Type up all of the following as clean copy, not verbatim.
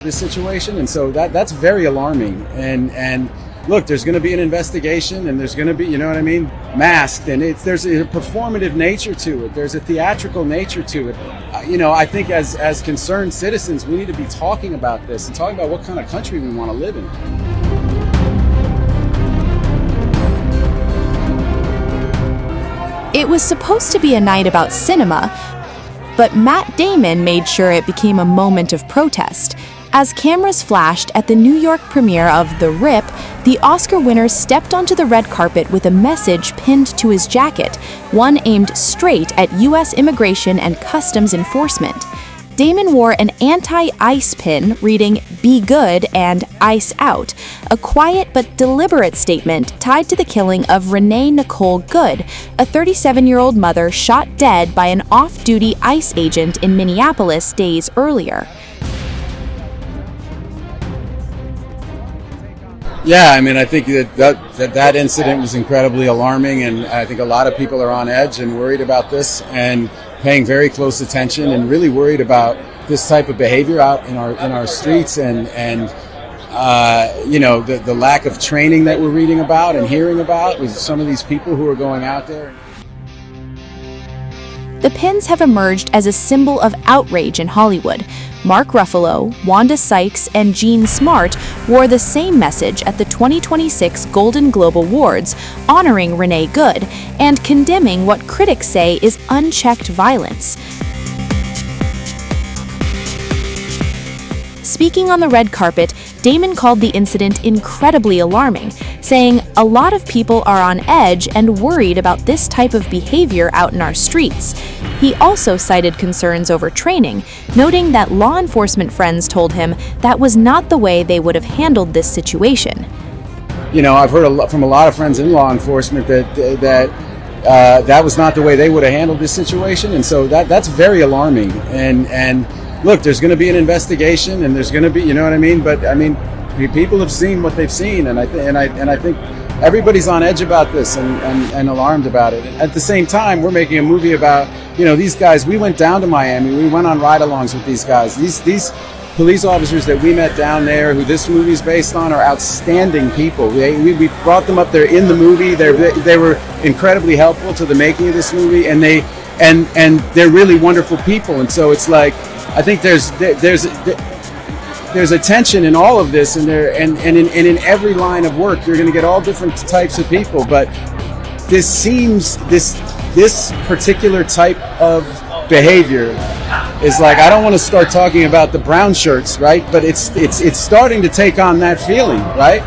this situation, and so that's very alarming. And look, there's going to be an investigation, and there's going to be, you know what I mean, masked, and there's a performative nature to it. There's a theatrical nature to it. I think as concerned citizens, we need to be talking about this and talking about what kind of country we want to live in. It was supposed to be a night about cinema, but Matt Damon made sure it became a moment of protest. As cameras flashed at the New York premiere of The Rip, the Oscar winner stepped onto the red carpet with a message pinned to his jacket, one aimed straight at U.S. Immigration and Customs Enforcement. Damon wore an anti-ICE pin reading "Be Good" and "Ice Out," a quiet but deliberate statement tied to the killing of Renée Nicole Good, a 37-year-old mother shot dead by an off-duty ICE agent in Minneapolis days earlier. Yeah, I mean, I think that incident was incredibly alarming, and I think a lot of people are on edge and worried about this and paying very close attention and really worried about this type of behavior out in our streets and the lack of training that we're reading about and hearing about with some of these people who are going out there. The pins have emerged as a symbol of outrage in Hollywood. Mark Ruffalo, Wanda Sykes, and Jean Smart wore the same message at the 2026 Golden Globe Awards, honoring Renee Good and condemning what critics say is unchecked violence. Speaking on the red carpet, Damon called the incident incredibly alarming, saying, "A lot of people are on edge and worried about this type of behavior out in our streets." He also cited concerns over training, noting that law enforcement friends told him that was not the way they would have handled this situation. I've heard from a lot of friends in law enforcement that was not the way they would have handled this situation, and so that's very alarming. And look, there's going to be an investigation, and there's going to be, you know what I mean. But I mean, people have seen what they've seen, and I think everybody's on edge about this and alarmed about it. At the same time, we're making a movie about, these guys. We went down to Miami. We went on ride-alongs with these guys. These police officers that we met down there, who this movie's based on, are outstanding people. We brought them up there in the movie. They were incredibly helpful to the making of this movie, and they're really wonderful people. And so it's like, I think there's a tension in all of this, and in every line of work, you're going to get all different types of people. But this particular type of behavior is like, I don't want to start talking about the brown shirts, right? But it's starting to take on that feeling, right?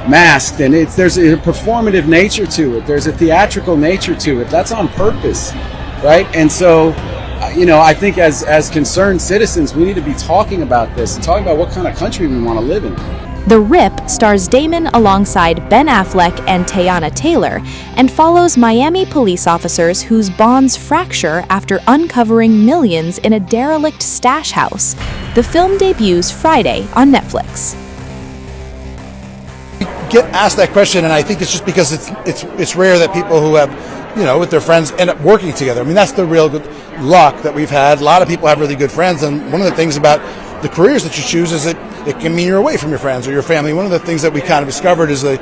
Masked, and there's a performative nature to it. There's a theatrical nature to it. That's on purpose, right? And so, I think as concerned citizens, we need to be talking about this and talking about what kind of country we want to live in. The Rip stars Damon alongside Ben Affleck and Teyana Taylor and follows Miami police officers whose bonds fracture after uncovering millions in a derelict stash house. The film debuts Friday on Netflix. Get asked that question, and I think it's just because it's rare that people who have, with their friends end up working together. I mean, that's the real good luck that we've had. A lot of people have really good friends, and one of the things about the careers that you choose is that it can mean you're away from your friends or your family. One of the things that we kind of discovered is that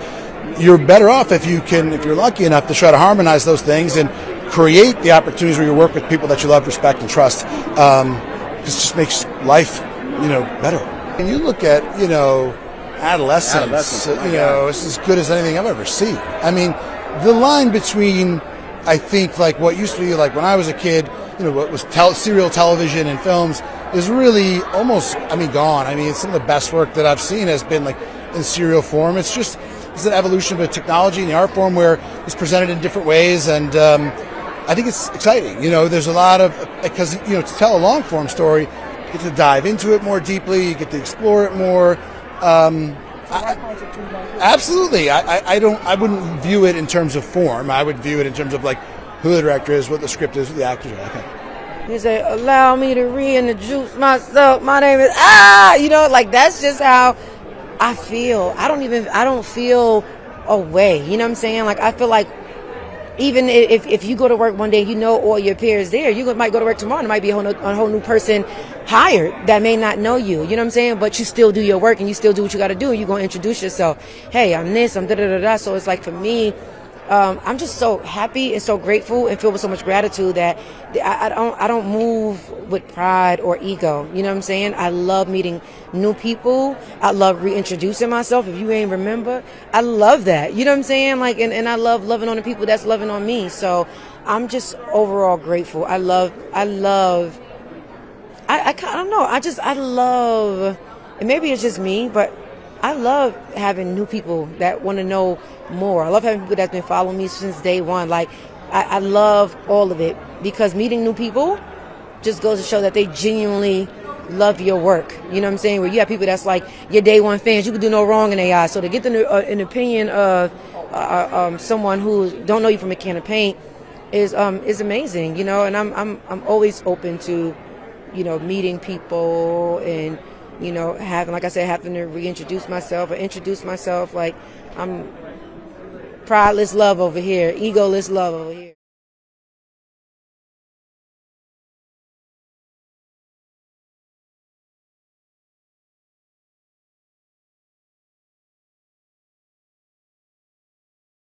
you're better off if you're lucky enough to try to harmonize those things and create the opportunities where you work with people that you love, respect, and trust. This just makes life, better. And you look at, adolescence, it's as good as anything I've ever seen. I mean, the line between, I think, like what used to be like when I was a kid, what was serial television and films is really almost, gone. I mean, some of the best work that I've seen has been like in serial form. It's an evolution of a technology and the art form where it's presented in different ways, and I think it's exciting. There's a lot of, because to tell a long form story, you get to dive into it more deeply, you get to explore it more. Absolutely. I wouldn't view it in terms of form. I would view it in terms of like who the director is, what the script is, what the actors are. Okay. You say, "Allow me to reintroduce myself. My name is that's just how I feel. I don't feel away. You know what I'm saying? Like, I feel like even if you go to work one day, you know all your peers there, you might go to work tomorrow and there might be a whole new person hired that may not know you. You know what I'm saying? But you still do your work and you still do what you got to do. You're going to introduce yourself. Hey, I'm this, I'm da-da-da-da. So it's like, for me, I'm just so happy and so grateful and filled with so much gratitude that I don't move with pride or ego. You know what I'm saying? I love meeting new people. I love reintroducing myself. If you ain't remember, I love that. You know what I'm saying? Like, and I love loving on the people that's loving on me. So I'm just overall grateful. I love, and maybe it's just me, but I love having new people that want to know more. I love having people that's been following me since day one. Like, I love all of it, because meeting new people just goes to show that they genuinely love your work. You know what I'm saying? Where you have people that's like your day one fans, you can do no wrong in their eyes. So to get an opinion of someone who don't know you from a can of paint is amazing. You know, and I'm always open to, you know, meeting people and, you know, having to reintroduce myself or introduce myself. Like, I'm prideless love over here, egoless love over here.